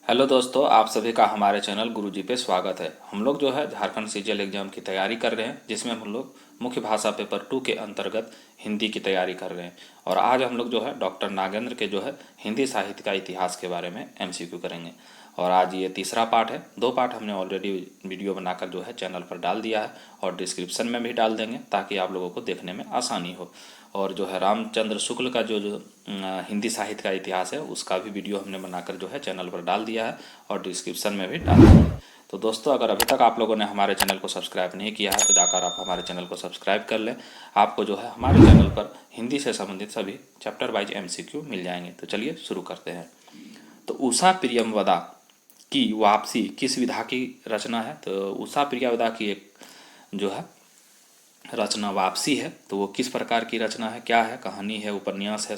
Hello दोस्तों, आप सभी का हमारे चैनल गुरुजी पे स्वागत है। हम लोग जो है झारखंड सीजीएल एग्जाम की तैयारी कर रहे हैं, जिसमें हम लोग मुख्य भाषा पेपर 2 के अंतर्गत हिंदी की तैयारी कर रहे हैं। और आज हम लोग जो है डॉक्टर नागेंद्र के जो है हिंदी साहित्य का इतिहास के बारे में एमसीक्यू करेंगे। और आज ये तीसरा पार्ट है। 2 पार्ट हमने ऑलरेडी वीडियो बनाकर जो है चैनल पर डाल दिया है और डिस्क्रिप्शन में भी डाल देंगे, ताकि आप लोगों को देखने में आसानी हो। और जो है रामचंद्र शुक्ल का जो हिंदी साहित्य का इतिहास है, उसका भी वीडियो हमने बनाकर जो है चैनल पर डाल दिया है और डिस्क्रिप्शन में भी डाल दिया है। तो दोस्तों, अगर अभी तक आप लोगों ने हमारे चैनल को सब्सक्राइब नहीं किया है तो जाकर आप हमारे चैनल को सब्सक्राइब कर लें। आपको जो है हमारे चैनल पर हिंदी से संबंधित सभी चैप्टर वाइज एमसीक्यू मिल जाएंगे। तो चलिए शुरू करते हैं। तो उषा प्रियमवदा की वापसी किस विधा की रचना है? तो उषा प्रियमवदा की एक जो है रचना वापसी है। तो वो किस प्रकार की रचना है, क्या है? कहानी है, उपन्यास है,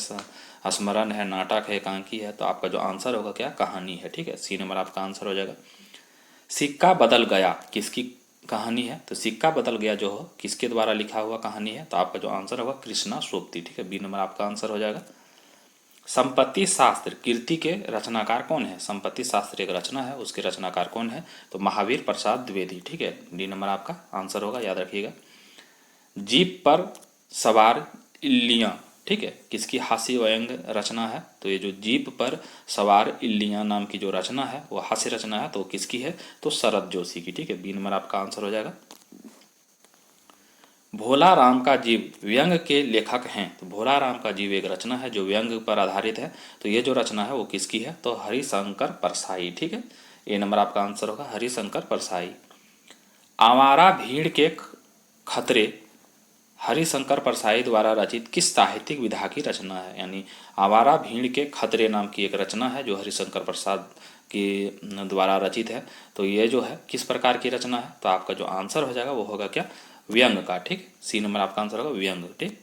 स्मरण है, नाटक है, एकांकी है? तो आपका जो आंसर होगा क्या? कहानी है। ठीक है, सी नंबर आपका आंसर हो जाएगा। सिक्का बदल गया किसकी कहानी है? तो सिक्का बदल गया जो हो किसके द्वारा लिखा हुआ कहानी है? तो आपका जो आंसर होगा कृष्णा सोबती। ठीक है, बी नंबर आपका आंसर हो जाएगा। संपत्ति शास्त्र कीर्ति के रचनाकार कौन है? संपत्ति शास्त्र एक रचना है, उसके रचनाकार कौन है? तो महावीर प्रसाद द्विवेदी। ठीक है, डी नंबर आपका आंसर होगा, याद रखिएगा। जीप पर सवार इल्लियाँ, ठीक है, किसकी हास्य व्यंग रचना है? तो ये जो जीप पर सवार इल्लियाँ नाम की जो रचना है वो हास्य रचना है। तो किसकी है? तो शरद जोशी की। ठीक है, बी नंबर आपका आंसर हो जाएगा। भोला राम का जीव व्यंग के लेखक हैं। तो भोला राम का जीव एक रचना है जो व्यंग पर आधारित है। तो ये जो रचना है वो किसकी है? तो हरिशंकर परसाई। ठीक है, ए नंबर आपका आंसर होगा, हरिशंकर परसाई। आवारा भीड़ के खतरे हरिशंकर परसाई द्वारा रचित किस साहित्यिक विधा की रचना है? यानी आवारा भीड़ के खतरे नाम की एक रचना है जो हरिशंकर प्रसाद के द्वारा रचित है। तो ये जो है किस प्रकार की रचना है? तो आपका जो आंसर हो जाएगा वो होगा क्या? व्यंग का। ठीक, सी नंबर आपका आंसर होगा व्यंग। ठीक,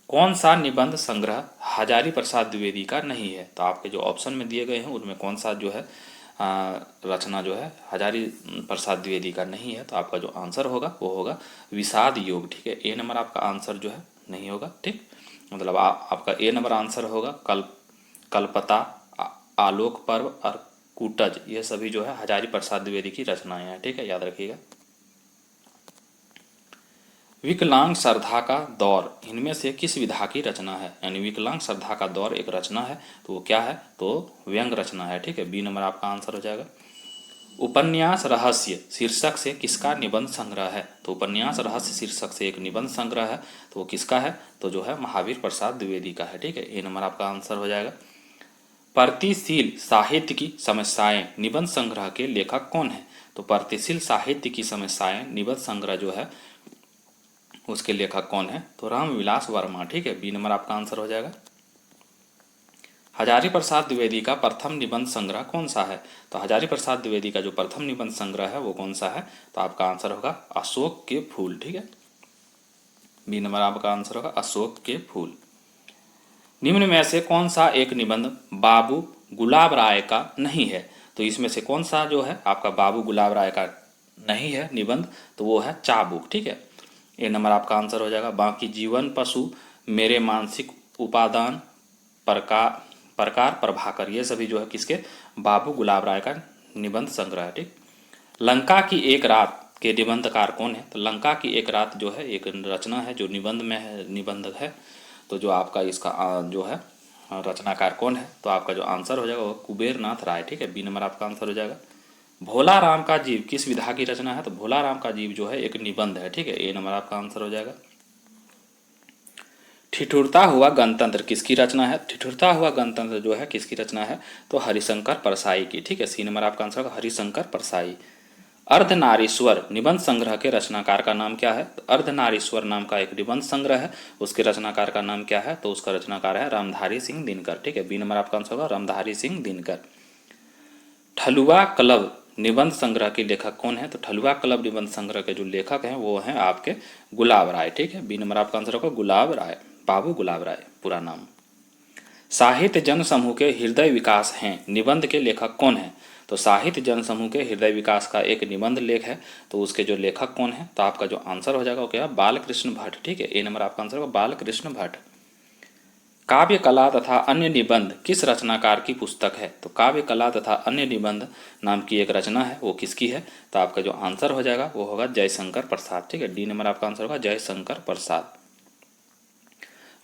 कौन सा निबंध संग्रह हजारी प्रसाद द्विवेदी का नहीं है? तो आपके जो ऑप्शन में दिए गए हैं उनमें कौन सा जो है रचना जो है हजारी प्रसाद द्विवेदी का नहीं है? तो आपका जो आंसर होगा वो होगा विषाद योग। ठीक है, ए नंबर आपका आंसर जो है नहीं होगा। ठीक, मतलब आपका ए नंबर आंसर होगा कल्पता, आलोक पर्व और कूटज, ये सभी जो है हजारी प्रसाद द्विवेदी की रचनाएं हैं। ठीक है, याद रखिएगा। विकलांग श्रद्धा का दौर इनमें से किस विधा की रचना है? यानी विकलांग श्रद्धा का दौर एक रचना है, तो वो क्या है? तो व्यंग रचना है। ठीक है, बी नंबर आपका आंसर हो जाएगा। उपन्यास रहस्य शीर्षक से किसका निबंध संग्रह है? तो उपन्यास रहस्य शीर्षक से एक निबंध संग्रह है, तो वो किसका है? तो जो है महावीर प्रसाद द्विवेदी का है। ठीक है, ए नंबर आपका आंसर हो जाएगा। प्रगतिशील साहित्य की समस्याएं निबंध संग्रह के लेखक कौन है? तो प्रगतिशील साहित्य की समस्याएं निबंध संग्रह जो है उसके लेखक कौन है? तो रामविलास वर्मा। ठीक है, बी नंबर आपका आंसर हो जाएगा। हजारी प्रसाद द्विवेदी का प्रथम निबंध संग्रह कौन सा है? तो हजारी प्रसाद द्विवेदी का जो प्रथम निबंध संग्रह है वो कौन सा है? तो आपका आंसर होगा अशोक के फूल। ठीक है, बी नंबर आपका आंसर होगा अशोक के फूल। निम्न में से कौन सा एक निबंध बाबू गुलाब राय का नहीं है? तो इसमें से कौन सा जो है आपका बाबू गुलाब राय का नहीं है निबंध? तो वो है चाबुक। ठीक है, ए नंबर आपका आंसर हो जाएगा। बाकी जीवन पशु, मेरे मानसिक उपादान, प्रकार प्रकार प्रभाकर, ये सभी जो है किसके? बाबू गुलाब राय का निबंध संग्रह है। ठीक, लंका की एक रात के निबंधकार कौन है? तो लंका की एक रात जो है एक रचना है जो निबंध में है, निबंध है। तो जो आपका इसका जो है रचनाकार कौन है? तो आपका जो आंसर हो जाएगा वो कुबेर नाथ राय। ठीक है, बी नंबर आपका आंसर हो जाएगा। भोला राम का जीव किस विधा की रचना है? तो भोला राम का जीव जो है एक निबंध है। ठीक है, ए नंबर आपका आंसर हो जाएगा। ठिठुरता हुआ गणतंत्र किसकी रचना है? ठिठुरता हुआ गणतंत्र जो है किसकी रचना है? तो हरिशंकर परसाई की। ठीक है, सी नंबर आपका आंसर होगा हरिशंकर परसाई। अर्धनारीश्वर निबंध संग्रह के रचनाकार का नाम क्या है? तो अर्धनारीश्वर नाम का एक निबंध संग्रह है, उसके रचनाकार का नाम क्या है? तो उसका रचनाकार है रामधारी सिंह दिनकर। ठीक है, बी नंबर आपका आंसर होगा रामधारी सिंह दिनकर। ठलुआ क्लब निबंध संग्रह के लेखक कौन है? तो ठलुआ क्लब निबंध संग्रह के जो लेखक हैं वो हैं आपके गुलाब राय। ठीक है, बी नंबर आपका आंसर होगा गुलाब राय, बाबू गुलाब राय पूरा नाम। साहित्य जन समूह के हृदय विकास हैं निबंध के लेखक कौन है? तो साहित्य जन समूह के हृदय विकास का एक निबंध लेख है, तो उसके जो लेखक कौन है? तो आपका जो आंसर हो जाएगा वो क्या? बालकृष्ण भट्ट। ठीक है, ए नंबर आपका आंसर होगा बालकृष्ण भट्ट। काव्य कला तथा अन्य निबंध किस रचनाकार की पुस्तक है? तो काव्य कला तथा अन्य निबंध नाम की एक रचना है, वो किसकी है? तो आपका जो आंसर हो जाएगा वो होगा जयशंकर प्रसाद। ठीक है, डी नंबर आपका आंसर होगा जयशंकर प्रसाद।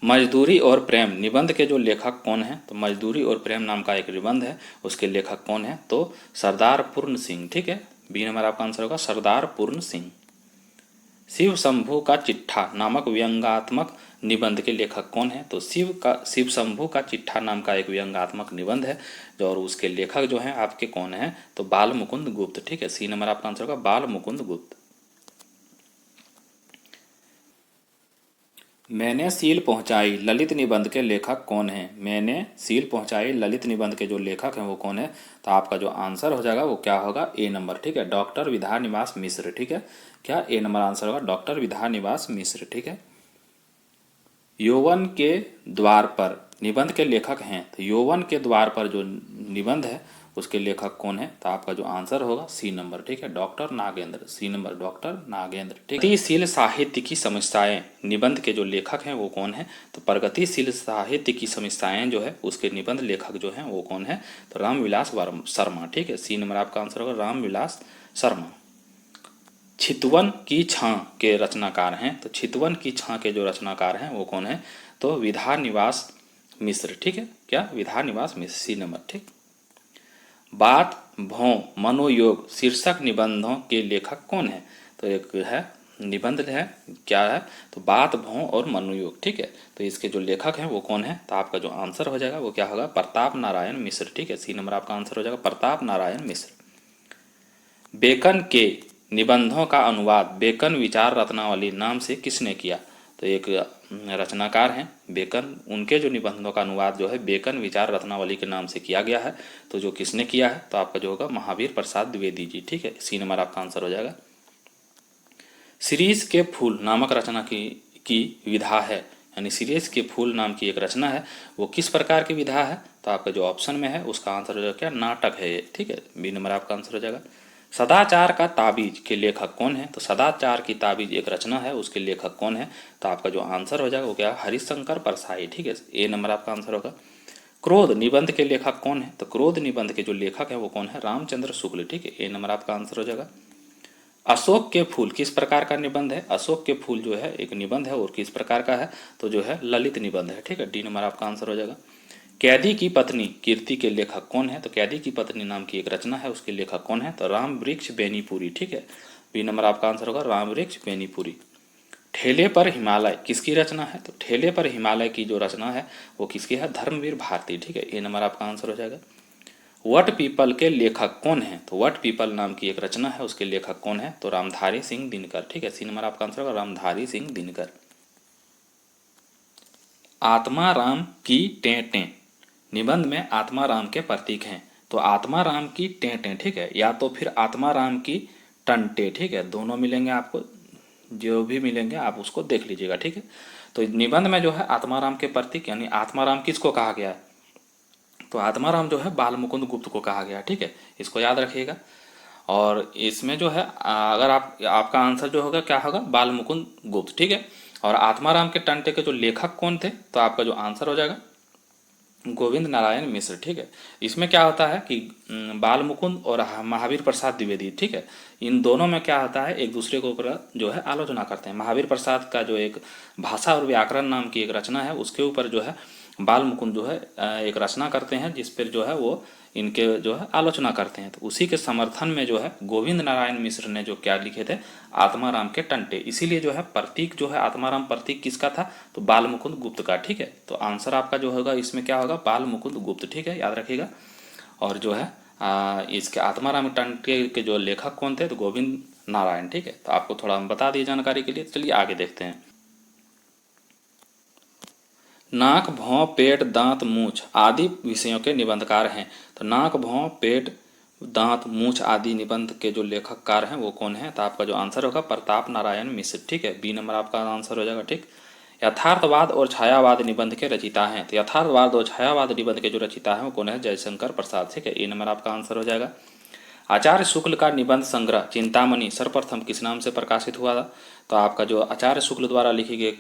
मजदूरी और प्रेम निबंध के जो लेखक कौन है? तो मजदूरी और प्रेम नाम का एक निबंध है, उसके लेखक कौन है? तो सरदार पूर्ण सिंह। ठीक है, बी नंबर आपका आंसर होगा सरदार पूर्ण सिंह। शिव शंभू का चिट्ठा नामक व्यंग्यात्मक निबंध के लेखक कौन है? तो शिव शंभू का चिट्ठा नाम का एक व्यंग्यात्मक निबंध है जो, और उसके लेखक जो हैं आपके कौन है? तो बाल मुकुंद गुप्त। ठीक है, सी नंबर आपका आंसर होगा बाल मुकुंद गुप्त। मैंने सील पहुंचाई ललित निबंध के लेखक कौन है? मैंने सील पहुंचाई ललित निबंध के जो लेखक हैं वो कौन है? तो आपका जो आंसर हो जाएगा वो क्या होगा? ए नंबर। ठीक है, डॉक्टर विधा निवास मिश्र। ठीक है, क्या ए नंबर आंसर होगा? डॉक्टर विधा निवास मिश्र। ठीक है, यौवन के द्वार पर निबंध के लेखक हैं, तो यौवन के द्वार पर जो निबंध है उसके लेखक कौन है? तो आपका जो आंसर होगा सी नंबर। ठीक है, doctor Nagendra. C number doctor Nagendra. ठीक है, प्रगतिशील साहित्य की समस्याएं निबंध के जो लेखक हैं वो कौन है? तो प्रगतिशील साहित्य की समस्याएं जो है उसके निबंध लेखक जो हैं वो कौन है? तो रामविलास शर्मा। ठीक है, सी नंबर आपका आंसर होगा रामविलास शर्मा। चितवन की छां के रचनाकार हैं, तो चितवन की छां के जो रचनाकार हैं वो कौन है? तो विधा निवास मिश्र। ठीक है, क्या? विधा निवास मिश्र। सी नंबर। ठीक, बात भौं मनोयोग शीर्षक निबंधों के लेखक कौन है? तो एक है निबंध है, क्या है? तो बात भौं और मनोयोग। ठीक है, तो इसके जो लेखक हैं वो कौन है? तो आपका जो आंसर हो जाएगा वो क्या होगा? प्रताप नारायण मिश्र। ठीक है, सी नंबर आपका आंसर हो जाएगा प्रताप नारायण मिश्र। बेकन के निबंधों का अनुवाद बेकन विचार रत्नावली नाम से किसने किया? तो एक रचनाकार हैं बेकन, उनके जो निबंधों का अनुवाद जो है बेकन विचार रत्नावली के नाम से किया गया है। तो जो किसने किया है? तो आपका जो होगा महावीर प्रसाद द्विवेदी जी। ठीक है, सी नंबर आपका आंसर हो जाएगा। शिरीष के फूल नामक रचना की विधा है, यानी शिरीष के फूल नाम की एक रचना है, वो किस प्रकार की विधा है? तो आपका जो ऑप्शन में है उसका आंसर हो जाएगा क्या? नाटक है ये। ठीक है, बी नंबर आपका आंसर हो जाएगा। सदाचार का ताबीज के लेखक कौन है? तो सदाचार की ताबीज एक रचना है, उसके लेखक कौन है? तो आपका जो आंसर हो जाएगा वो क्या? हरिशंकर परसाई। ठीक है, ए नंबर आपका आंसर होगा। क्रोध निबंध के लेखक कौन है? तो क्रोध निबंध के जो लेखक है वो कौन है? रामचंद्र शुक्ल। ठीक है, ए नंबर आपका आंसर हो जाएगा। अशोक के फूल किस प्रकार का निबंध है? अशोक के फूल जो है एक निबंध है और किस प्रकार का है? तो जो है ललित निबंध है। ठीक है, डी नंबर आपका आंसर हो जाएगा। कैदी की पत्नी कीर्ति के लेखक कौन है? तो कैदी की पत्नी नाम की एक रचना है, उसके लेखक कौन है? तो राम वृक्ष बेनीपुरी। ठीक है, बी नंबर आपका आंसर होगा राम वृक्ष बेनीपुरी। ठेले पर हिमालय किसकी रचना है? तो ठेले पर हिमालय की जो रचना है वो किसकी है? धर्मवीर भारती। ठीक है, ए नंबर आपका आंसर हो जाएगा। वट पीपल के लेखक कौन है? तो वट पीपल नाम की एक रचना है, उसके लेखक कौन है? तो रामधारी सिंह दिनकर। ठीक है, सी नंबर आपका आंसर होगा रामधारी सिंह दिनकर। आत्माराम की टें निबंध में आत्माराम के प्रतीक हैं, तो आत्माराम की टें। ठीक है, या तो फिर आत्माराम की टंटे। ठीक है, दोनों मिलेंगे आपको, जो भी मिलेंगे आप उसको देख लीजिएगा। ठीक है, तो निबंध में जो है आत्माराम के प्रतीक, यानी आत्माराम किसको कहा गया है? तो आत्माराम जो है बाल मुकुंद गुप्त को कहा गया। ठीक है, इसको याद रखिएगा। और इसमें जो है अगर आपका आंसर जो होगा क्या होगा? बाल मुकुंद गुप्त। ठीक है, और आत्माराम के टंटे के जो लेखक कौन थे? तो आपका जो आंसर हो जाएगा गोविंद नारायण मिश्र। ठीक है, इसमें क्या होता है कि बाल मुकुंद और महावीर प्रसाद द्विवेदी, ठीक है, इन दोनों में क्या होता है? एक दूसरे के ऊपर जो है आलोचना करते हैं। महावीर प्रसाद का जो एक भाषा और व्याकरण नाम की एक रचना है, उसके ऊपर जो है बाल मुकुंद जो है एक रचना करते हैं, जिस पर जो है वो इनके जो है आलोचना करते हैं। तो उसी के समर्थन में जो है गोविंद नारायण मिश्र ने जो क्या लिखे थे? आत्माराम के टंटे। इसीलिए जो है प्रतीक जो है आत्माराम प्रतीक किसका था? तो बाल मुकुंद गुप्त का। ठीक है, तो आंसर आपका जो होगा इसमें क्या होगा? बाल मुकुंद गुप्त। ठीक है, याद रखिएगा। और जो है इसके आत्माराम टंटे के जो लेखक कौन थे? तो गोविंद नारायण। ठीक है, तो आपको थोड़ा हम बता दिए जानकारी के लिए। चलिए आगे देखते हैं। नाक, भौं, पेट, दांत, मूछ आदि विषयों के निबंधकार हैं। तो नाक, भौं, पेट, दांत, मूछ आदि निबंध के जो लेखककार हैं वो कौन है? तो आपका जो आंसर होगा प्रताप नारायण मिश्र। ठीक है, बी नंबर आपका आंसर हो जाएगा। ठीक, यथार्थवाद और छायावाद निबंध के रचिता हैं। तो यथार्थवाद और छायावाद निबंध के जो रचिता हैं वो कौन है? जयशंकर प्रसाद। ठीक है, ए नंबर आपका आंसर हो जाएगा। आचार्य शुक्ल का निबंध संग्रह चिंतामणि सर्वप्रथम किस नाम से प्रकाशित हुआ था? तो आपका जो आचार्य शुक्ल द्वारा लिखी गई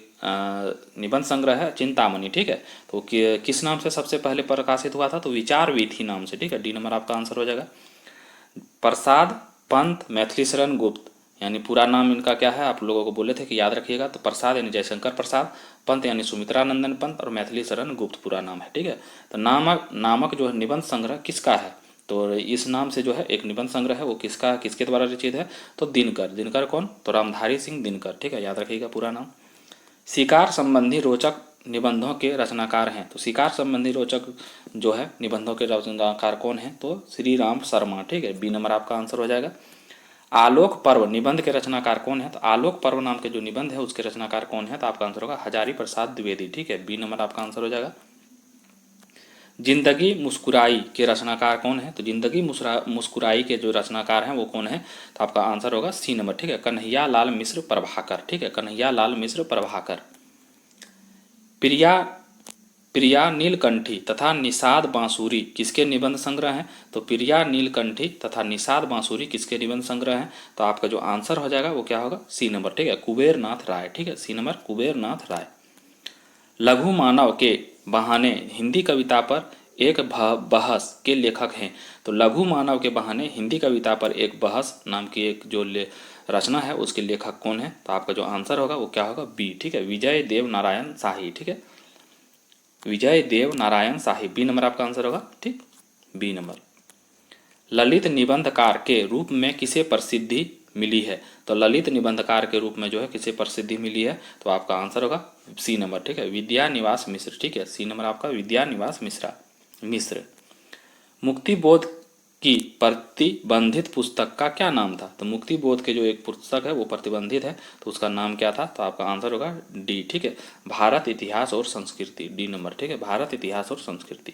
निबंध संग्रह है चिंतामणि, ठीक है। तो किस नाम से सबसे पहले प्रकाशित हुआ था? तो विचार वीथी नाम से, ठीक है। डी नंबर आपका आंसर हो जाएगा। प्रसाद पंत मैथिली शरण गुप्त, यानी पूरा नाम इनका क्या है, आप लोगों को बोले थे कि याद रखिएगा। तो प्रसाद यानी जयशंकर प्रसाद, पंत यानी सुमित्रानंदन पंत, और मैथिली शरण गुप्त पूरा नाम है, ठीक है। तो नामक जो है निबंध संग्रह किसका है? तो इस नाम से जो है एक निबंध संग्रह है वो किसके द्वारा रचित है? तो दिनकर कौन? तो रामधारी सिंह दिनकर, ठीक है, याद रखिएगा पूरा नाम। शिकार संबंधी रोचक निबंधों के रचनाकार हैं। तो शिकार संबंधी रोचक जो है निबंधों के रचनाकार कौन है? तो श्री राम शर्मा, ठीक है। बी नंबर आपका आंसर हो जाएगा। आलोक पर्व निबंध के रचनाकार कौन है? तो आलोक पर्व नाम के जो निबंध है उसके रचनाकार कौन है? तो आपका आंसर होगा हजारी प्रसाद द्विवेदी, ठीक है। बी नंबर आपका आंसर हो जाएगा। जिंदगी मुस्कुराई के रचनाकार कौन है? तो जिंदगी मुस्कुराई के जो रचनाकार हैं वो कौन है? तो आपका आंसर होगा सी नंबर, ठीक है, कन्हैया लाल मिश्र प्रभाकर, ठीक है, कन्हैया लाल मिश्र प्रभाकर। प्रिया नीलकंठी तथा निषाद बांसुरी किसके निबंध संग्रह हैं? तो प्रिया नीलकंठी तथा निषाद बांसुरी किसके निबंध संग्रह हैं? तो आपका जो आंसर हो जाएगा वो क्या होगा? सी नंबर, ठीक है, कुबेर नाथ राय, ठीक है, सी नंबर कुबेर नाथ राय। लघु मानव के बहाने हिंदी कविता पर एक बहस के लेखक हैं। तो लघु मानव के बहाने हिंदी कविता पर एक बहस नाम की एक जो रचना है उसके लेखक कौन है? तो आपका जो आंसर होगा वो क्या होगा? बी, ठीक है, विजय देव नारायण शाही, ठीक है, विजय देव नारायण शाही। बी नंबर आपका आंसर होगा, ठीक, बी नंबर। ललित निबंधकार के रूप में किसे प्रसिद्धि मिली है? तो ललित निबंधकार के रूप में जो है किसे प्रसिद्धि मिली है? तो आपका आंसर होगा सी नंबर, ठीक है, विद्यानिवास मिश्र, ठीक है, सी नंबर आपका विद्यानिवास मिश्र। मुक्ति बोध की प्रतिबंधित पुस्तक का क्या नाम था? तो मुक्ति बोध के जो एक पुस्तक है वो प्रतिबंधित है, तो उसका नाम क्या था? तो आपका आंसर होगा डी, ठीक है, भारत इतिहास और संस्कृति, डी नंबर, ठीक है, भारत इतिहास और संस्कृति।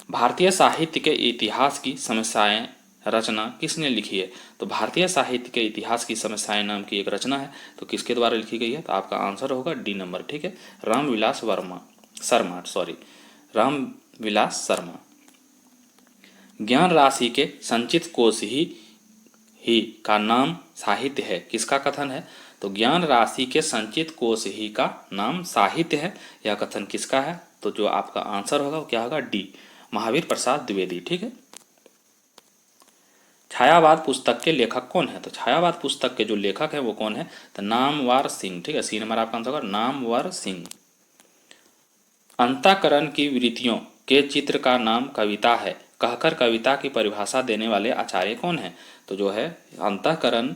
भारतीय साहित्य के इतिहास की समस्याएं रचना किसने लिखी है? तो भारतीय साहित्य के इतिहास की समस्याएं नाम की एक रचना है, तो किसके द्वारा लिखी गई है? तो आपका आंसर होगा डी नंबर, ठीक है, रामविलास शर्मा। ज्ञान राशि के संचित कोश ही का नाम साहित्य है, किसका कथन है? तो ज्ञान राशि के संचित कोश ही का नाम साहित्य है, यह कथन किसका है? तो जो आपका आंसर होगा वो क्या होगा? डी, महावीर प्रसाद द्विवेदी, ठीक है। छायावाद पुस्तक के लेखक कौन है? तो छायावाद पुस्तक के जो लेखक है वो कौन है? तो नामवर सिंह, ठीक है, सी नंबर आपका आंसर होगा नामवर सिंह। अंतःकरण की वृत्तियों के चित्र का नाम कविता है कहकर कविता की परिभाषा देने वाले आचार्य कौन है? तो जो है अंतःकरण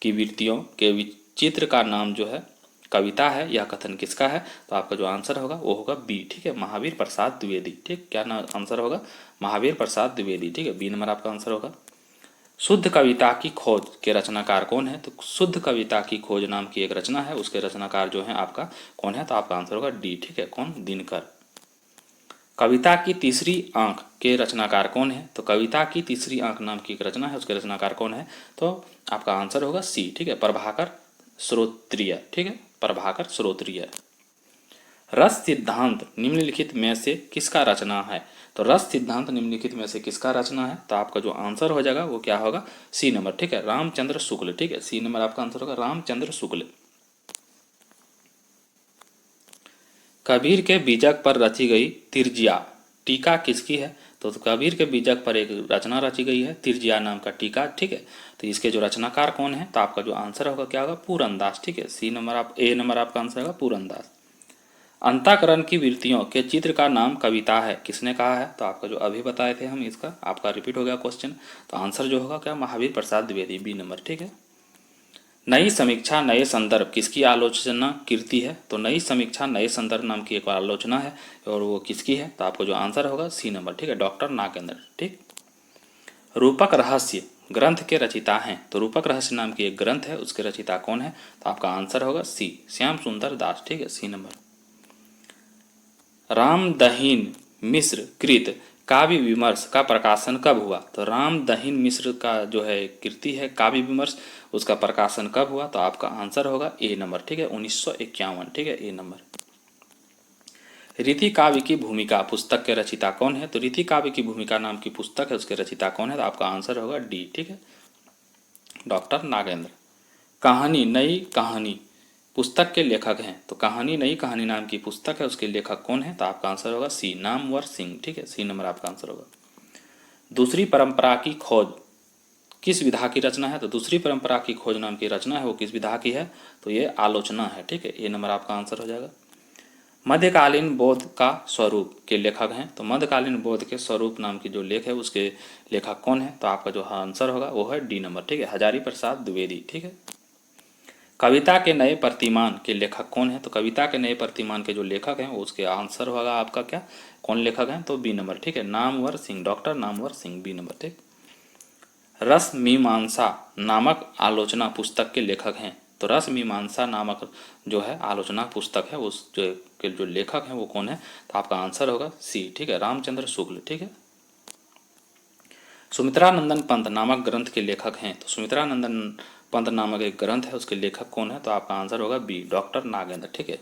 की वृत्तियों के चित्र का नाम जो है कविता है, यह कथन किसका है? तो आपका जो आंसर होगा वो होगा बी, ठीक है, महावीर प्रसाद द्विवेदी, ठीक, क्या ना आंसर होगा? महावीर प्रसाद द्विवेदी, ठीक है, बी नंबर आपका आंसर होगा। शुद्ध कविता की खोज के रचनाकार कौन है? तो शुद्ध कविता की खोज नाम की एक रचना है, उसके रचनाकार जो है आपका कौन है? तो आपका आंसर होगा डी, ठीक है, कौन? दिनकर। कविता की तीसरी आंख के रचनाकार कौन है? तो कविता की तीसरी आंख नाम की एक रचना है, उसके रचनाकार कौन है? तो आपका आंसर होगा सी, ठीक है, प्रभाकर श्रोत्रिय, ठीक है, प्रभाकर श्रोत्रिय। रस सिद्धांत निम्नलिखित में से किसका रचना है? तो रस सिद्धांत निम्नलिखित में से किसका रचना है? तो आपका जो आंसर हो जाएगा वो क्या होगा? सी नंबर, ठीक है, रामचंद्र शुक्ल, ठीक है, सी नंबर आपका आंसर होगा रामचंद्र शुक्ल। कबीर के बीजक पर रची गई तिरजिया टीका किसकी है? तो कबीर के बीजक पर एक रचना रची गई है तिरजिया नाम का टीका, ठीक है, तो इसके जो रचनाकार कौन है? तो आपका जो आंसर होगा क्या होगा? पूरनदास, ठीक है, सी नंबर ए नंबर आपका आंसर होगा पूरनदास। अंतःकरण की वृत्तियों के चित्र का नाम कविता है, किसने कहा है? तो आपका जो अभी बताए थे हम, इसका आपका रिपीट हो गया क्वेश्चन, तो आंसर जो होगा क्या? महावीर प्रसाद द्विवेदी, बी नंबर, ठीक है। नई समीक्षा नए संदर्भ किसकी आलोचना कीर्ति है? तो नई समीक्षा नए संदर्भ नाम की एक आलोचना है और वो किसकी है? तो आपको जो आंसर होगा सी नंबर, ठीक है, डॉक्टर नागेंद्र, ठीक। रूपक रहस्य ग्रंथ के रचिता हैं, तो रूपक रहस्य नाम की एक ग्रंथ है, उसके रचिता कौन है? तो आपका आंसर होगा सी, श्याम सुंदर दास, ठीक है, सी नंबर। रामदहीन मिश्र कृत काव्य विमर्श का प्रकाशन कब हुआ? तो रामदहीन मिश्र का जो है कृति है काव्य विमर्श, उसका प्रकाशन कब हुआ? तो आपका आंसर होगा ए नंबर, ठीक है, 1951, ठीक है, ए नंबर। रीति काव्य की भूमिका पुस्तक के रचिता कौन है? तो रीति काव्य की भूमिका नाम की पुस्तक है, उसके रचिता कौन है? तो आपका आंसर होगा डी, ठीक है, डॉक्टर नागेंद्र। कहानी नई कहानी पुस्तक के लेखक हैं, तो कहानी नई कहानी नाम की पुस्तक है, उसके लेखक कौन है? तो आपका आंसर होगा सी, नामवर सिंह। ठीक है, सी नंबर आपका आंसर होगा। दूसरी परंपरा की खोज किस विधा की रचना है? तो दूसरी परंपरा की खोज नाम की रचना है वो किस विधा की है? तो ये आलोचना है। ठीक है, ये नंबर आपका आंसर हो जाएगा। मध्यकालीन बौद्ध का स्वरूप के लेखक हैं, तो मध्यकालीन बौद्ध के स्वरूप नाम की जो लेख है उसके लेखक कौन है? तो आपका जो आंसर होगा वो है डी नंबर। ठीक है, हजारी प्रसाद द्विवेदी। ठीक है। कविता के नए प्रतिमान के लेखक कौन है? तो कविता के नए प्रतिमान के जो लेखक हैं वो उसके आंसर होगा आपका क्या, कौन लेखक हैं? तो बी नंबर। ठीक है, Namvar Singh, doctor Namvar Singh, B number. ठीक। रस मीमांसा नामक आलोचना पुस्तक के लेखक हैं, तो रस मीमांसा नामक जो है आलोचना पुस्तक है उस जो के जो लेखक हैं वो कौन है? तो आपका आंसर होगा सी। ठीक है, रामचंद्र शुक्ल। ठीक है। सुमित्रानंदन पंत नामक ग्रंथ के लेखक हैं, तो सुमित्रानंदन पंत नामक एक ग्रंथ है उसके लेखक कौन है? तो आपका आंसर होगा बी, डॉक्टर नागेंद्र। ठीक है।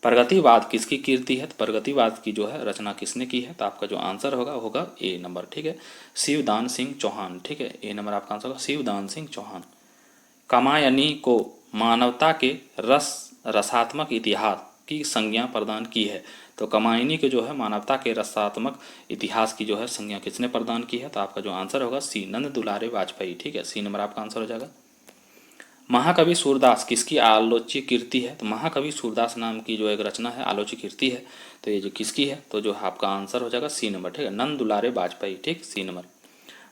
प्रगतिवाद किसकी कीर्ति है? तो प्रगतिवाद की जो है रचना किसने की है? तो आपका जो आंसर होगा होगा ए नंबर। ठीक है, शिवदान सिंह चौहान। ठीक है, ए नंबर आपका आंसर होगा शिवदान सिंह चौहान। कामायनी को मानवता के रसात्मक इतिहास की संज्ञा प्रदान की है, तो कामायनी के जो है मानवता के रसात्मक इतिहास की जो है संज्ञा किसने प्रदान की है? तो आपका जो आंसर होगा सी, नंद दुलारे वाजपेयी। ठीक है, सी नंबर आपका आंसर हो जाएगा। महाकवि सूरदास किसकी आलोच्य कीर्ति है? तो महाकवि सूरदास नाम की जो एक रचना है आलोच्य कीर्ति है, तो ये जो किसकी है? तो जो आपका आंसर हो जाएगा सी नंबर। ठीक है, नंद दुलारे वाजपेयी। ठीक, सी नंबर।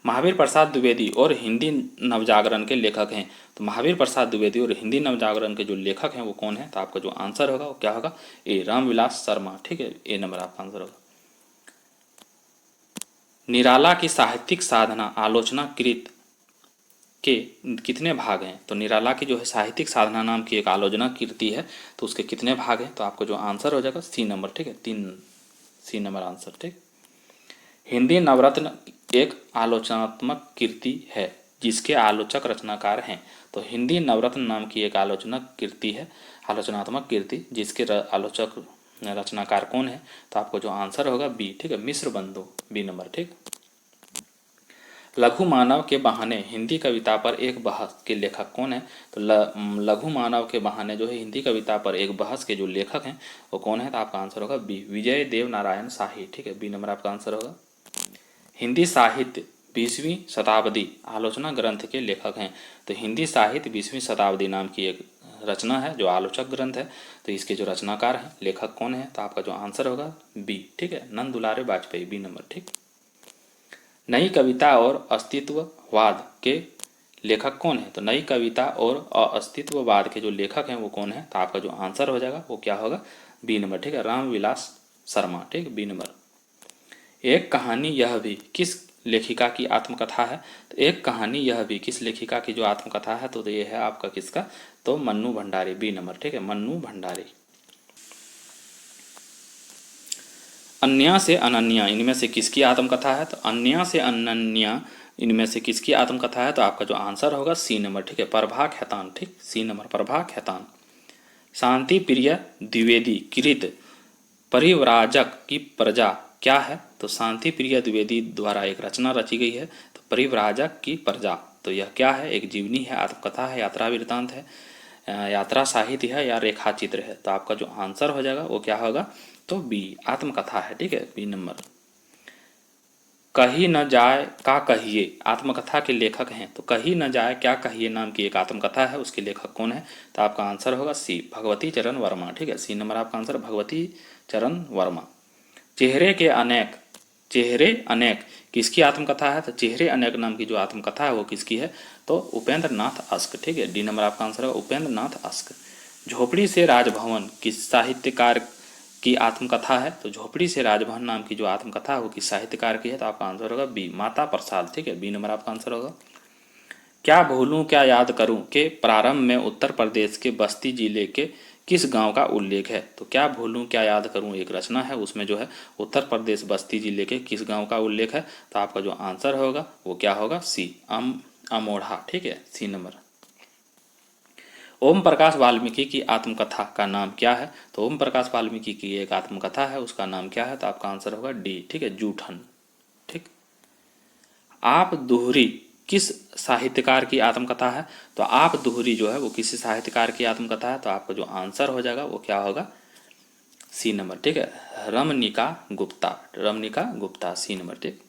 महावीर प्रसाद द्विवेदी और हिंदी नवजागरण के लेखक हैं, तो महावीर प्रसाद द्विवेदी और हिंदी नवजागरण के जो लेखक हैं वो कौन है? तो आपका जो आंसर होगा वो क्या होगा? ए, रामविलास शर्मा। ठीक है, ए नंबर आपका आंसर होगा। निराला की साहित्यिक साधना आलोचना कृत के कितने भाग हैं? तो निराला की जो है साहित्यिक साधना नाम की एक आलोचना कीर्ति है, तो उसके कितने भाग हैं? तो आपको जो आंसर हो जाएगा सी नंबर। ठीक है, 3, सी नंबर आंसर। ठीक। हिंदी नवरत्न एक आलोचनात्मक कीर्ति है जिसके आलोचक रचनाकार हैं, तो हिंदी नवरत्न नाम की एक आलोचना कीर्ति है, आलोचनात्मक कीर्ति जिसके आलोचक रचनाकार कौन है? तो आपको जो आंसर होगा बी। ठीक है, मिश्र बंधु, बी नंबर। ठीक। लघु मानव के बहाने हिंदी कविता पर एक बहस के लेखक कौन है? तो लघु मानव के बहाने जो है हिंदी कविता पर एक बहस के जो लेखक हैं वो कौन है? तो आपका आंसर होगा बी, विजय देव नारायण शाही। ठीक है, बी नंबर आपका आंसर होगा। हिंदी साहित्य 20वीं शताब्दी आलोचना ग्रंथ के लेखक हैं, तो हिंदी साहित्य 20वीं शताब्दी नाम की एक रचना है जो आलोचक ग्रंथ है, तो इसके जो रचनाकार हैं लेखक कौन है? तो आपका जो आंसर होगा बी। ठीक है, नंद दुलारे वाजपेयी, बी नंबर। ठीक। नई कविता और अस्तित्ववाद के लेखक कौन है? तो नई कविता और अस्तित्ववाद के जो लेखक हैं वो कौन है? तो आपका जो आंसर हो जाएगा वो क्या होगा? B number. ठीक है, रामविलास शर्मा। ठीक, बी नंबर। एक कहानी यह भी किस लेखिका की आत्मकथा है? तो एक कहानी यह भी किस लेखिका की जो आत्मकथा है? तो ये है आपका किसका? तो मन्नू भंडारी, बी नंबर। ठीक है, मन्नू भंडारी। अन्या से अनन्या इनमें से किसकी आत्मकथा है? तो अन्या से अनन्या इनमें से किसकी आत्मकथा है? तो आपका जो आंसर होगा सी नंबर। ठीक है, प्रभा खेतान। ठीक, सी नंबर, प्रभा खेतान। शांति प्रिय द्विवेदी कृत परिव्राजक की प्रजा क्या है? तो शांति प्रिय द्विवेदी द्वारा एक रचना रची गई है, तो परिव्राजक की प्रजा, तो यह क्या है? एक जीवनी है, आत्मकथा है, यात्रा वृत्तांत है, यात्रा साहित्य है या रेखा चित्र है? तो आपका जो आंसर हो जाएगा वो क्या होगा? तो बी, आत्मकथा है। ठीक है, बी नंबर। कही न जाए का कहिए आत्मकथा के लेखक हैं, तो कही न जाए क्या कहिए नाम की एक आत्मकथा है, उसके लेखक कौन है? तो आपका आंसर होगा सी, भगवती चरण वर्मा। ठीक है, सी नंबर आपका आंसर, भगवती चरण वर्मा। चेहरे अनेक किसकी आत्मकथा है? तो चेहरे अनेक नाम की जो आत्मकथा है वो किसकी है? तो उपेंद्र नाथ अस्क। ठीक है, डी नंबर आपका आंसर है उपेंद्र नाथ अस्क। झोपड़ी से राजभवन किस साहित्यकार की आत्मकथा है? तो झोपड़ी से राजभवन नाम की जो आत्मकथा है वो किस साहित्यकार की है? तो आपका आंसर होगा बी, माता प्रसाद। ठीक है, बी नंबर आपका आंसर होगा। क्या भूलूं क्या याद करूं के प्रारंभ में उत्तर प्रदेश के बस्ती जिले के किस गांव का उल्लेख है? तो क्या भूलूं क्या याद करूं एक रचना है, उसमें जो है उत्तर प्रदेश बस्ती जिले के किस गांव का उल्लेख है? तो आपका जो आंसर होगा वो क्या होगा? सी, अमोढ़ा। ठीक है, सी नंबर। ओम प्रकाश वाल्मीकि की आत्मकथा का नाम क्या है? तो ओम प्रकाश वाल्मीकि की एक आत्मकथा है, उसका नाम क्या है? तो आपका आंसर होगा डी। ठीक है, जूठन। ठीक। आप दोहरी किस साहित्यकार की आत्मकथा है? तो आप दोहरी जो है वो किसी साहित्यकार की आत्मकथा है, तो आपका जो आंसर हो जाएगा वो क्या होगा? सी नंबर, ठीक है, रमनिका गुप्ता, रमनिका गुप्ता, सी नंबर, ठीक।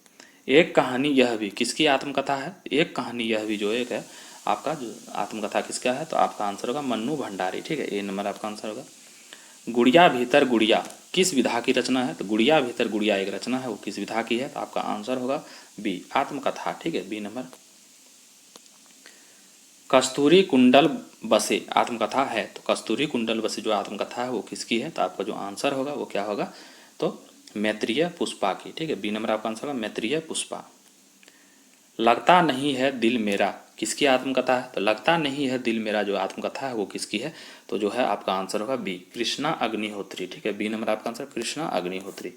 एक कहानी यह भी किसकी आत्मकथा है? एक कहानी यह भी जो एक है आपका जो आत्मकथा किसका है? तो आपका आंसर होगा मन्नू भंडारी, ठीक है, ए नंबर आपका आंसर होगा। गुड़िया भीतर गुड़िया किस विधा की रचना है? तो गुड़िया भीतर गुड़िया एक रचना है, वो किस विधा की है? तो आपका आंसर होगा बी, आत्मकथा, ठीक है, बी नंबर। कस्तूरी कुंडल बसे आत्मकथा है, तो कस्तूरी कुंडल बसे जो आत्मकथा है वो किसकी है? तो आपका जो आंसर होगा वो क्या होगा? तो मैत्रेय पुष्पा की, ठीक है, बी नंबर आपका आंसर होगा मैत्रेय पुष्पा। लगता नहीं है दिल मेरा किसकी आत्मकथा है? तो लगता नहीं है दिल मेरा जो आत्मकथा है वो किसकी है? तो जो है आपका आंसर होगा बी, कृष्णा अग्निहोत्री, ठीक है, बी नंबर आपका आंसर कृष्णा अग्निहोत्री।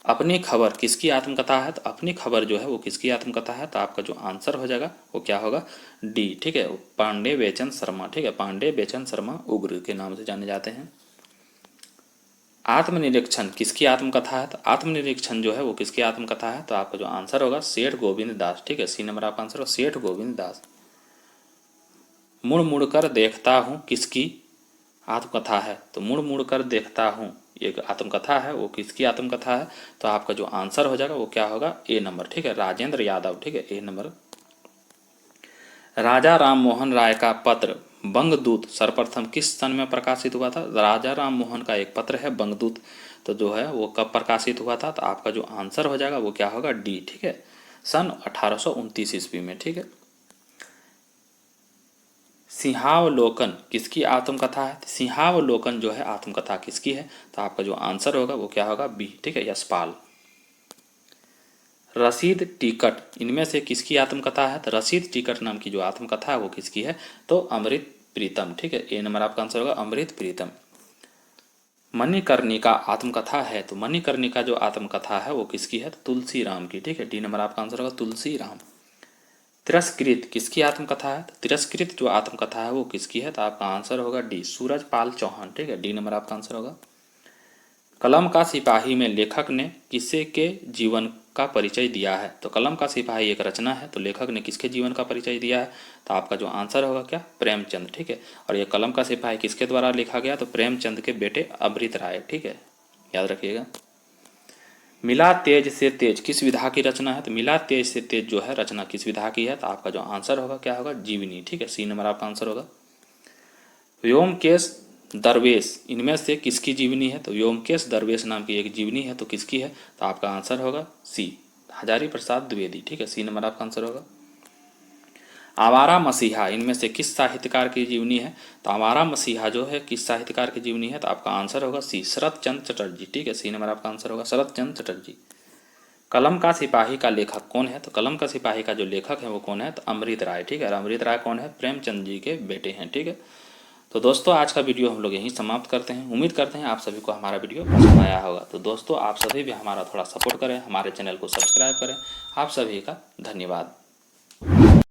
अपनी खबर किसकी आत्मकथा है? तो अपनी खबर जो है वो किसकी आत्मकथा है? तो आपका जो आंसर हो जाएगा वो क्या होगा? डी, ठीक है, पांडे बेचन शर्मा, ठीक है, पांडे बेचन शर्मा उग्र के नाम से जाने जाते हैं। आत्मनिरीक्षण किसकी आत्मकथा है? तो आत्मनिरीक्षण जो है वो किसकी आत्मकथा है? तो आपका जो आंसर होगा सेठ गोविंद दास, ठीक है, सी नंबर आपका आंसर होगा सेठ गोविंद दास। मुड़ मुड़ कर देखता हूँ किसकी आत्मकथा है? तो मुड़ मुड़ कर देखता हूँ एक आत्मकथा है, वो किसकी आत्मकथा है? तो आपका जो आंसर हो जाएगा वो क्या होगा? ए नंबर, ठीक है, राजेंद्र यादव, ठीक है, ए नंबर। राजा राम मोहन राय का पत्र बंगदूत सर्वप्रथम किस सन में प्रकाशित हुआ था? राजा राम मोहन का एक पत्र है बंगदूत, तो जो है वो कब प्रकाशित हुआ था? तो आपका जो आंसर हो जाएगा वो क्या होगा? डी, ठीक है, सन 1829 ईस्वी में, ठीक है। सिंहावलोकन किसकी आत्मकथा है? सिंहावलोकन जो है आत्मकथा किसकी है? तो आपका जो आंसर होगा वो क्या होगा? बी, ठीक है, यशपाल। रसीद टिकट इनमें से किसकी आत्मकथा है? तो रसीद टिकट नाम की जो आत्मकथा है वो किसकी है? तो अमृत प्रीतम, ठीक है, ए नंबर आपका आंसर होगा अमृत प्रीतम। मणिकर्णिका आत्मकथा है, तो मणिकर्णिका जो आत्मकथा है वो किसकी है? तो तुलसी राम की, ठीक है, डी नंबर आपका आंसर होगा तुलसी राम। तिरस्कृत किसकी आत्मकथा है? तो तिरस्कृत जो आत्मकथा है वो किसकी है? तो आपका आंसर होगा डी, सूरजपाल चौहान, ठीक है, डी नंबर आपका आंसर होगा। कलम का सिपाही में लेखक ने किसे के जीवन का परिचय दिया है? तो कलम का सिपाही एक रचना है, तो लेखक ने किसके जीवन का परिचय दिया है? तो आपका जो आंसर होगा क्या? प्रेमचंद, ठीक है। और ये कलम का सिपाही किसके द्वारा लिखा गया? तो प्रेमचंद के बेटे अमृत राय, ठीक है, याद रखिएगा। मिला तेज से तेज किस विधा की रचना है? तो मिला तेज से तेज जो है रचना किस विधा की है? तो आपका जो आंसर होगा क्या होगा? जीवनी, ठीक है, सी नंबर आपका आंसर होगा। व्योमकेश दरवेश इनमें से किसकी जीवनी है? तो व्योमकेश दरवेश नाम की एक जीवनी है, तो किसकी है? तो आपका आंसर होगा सी, हजारी प्रसाद द्विवेदी, ठीक है, सी नंबर आपका आंसर होगा। आवारा मसीहा इनमें से किस साहित्यकार की जीवनी है? तो आवारा मसीहा जो है किस साहित्यकार की जीवनी है? तो आपका आंसर होगा सी, शरत चंद्र चटर्जी, ठीक है, सी नंबर आपका आंसर होगा शरत चंद्र चटर्जी। कलम का सिपाही का लेखक कौन है? तो कलम का सिपाही का जो लेखक है वो कौन है? तो अमृत राय, ठीक है, और अमृत राय कौन है? प्रेमचंद जी के बेटे हैं, ठीक है। तो दोस्तों आज का वीडियो हम लोग यहीं समाप्त करते हैं। उम्मीद करते हैं आप सभी को हमारा वीडियो पसंद आया होगा। तो दोस्तों आप सभी भी हमारा थोड़ा सपोर्ट करें, हमारे चैनल को सब्सक्राइब करें। आप सभी का धन्यवाद।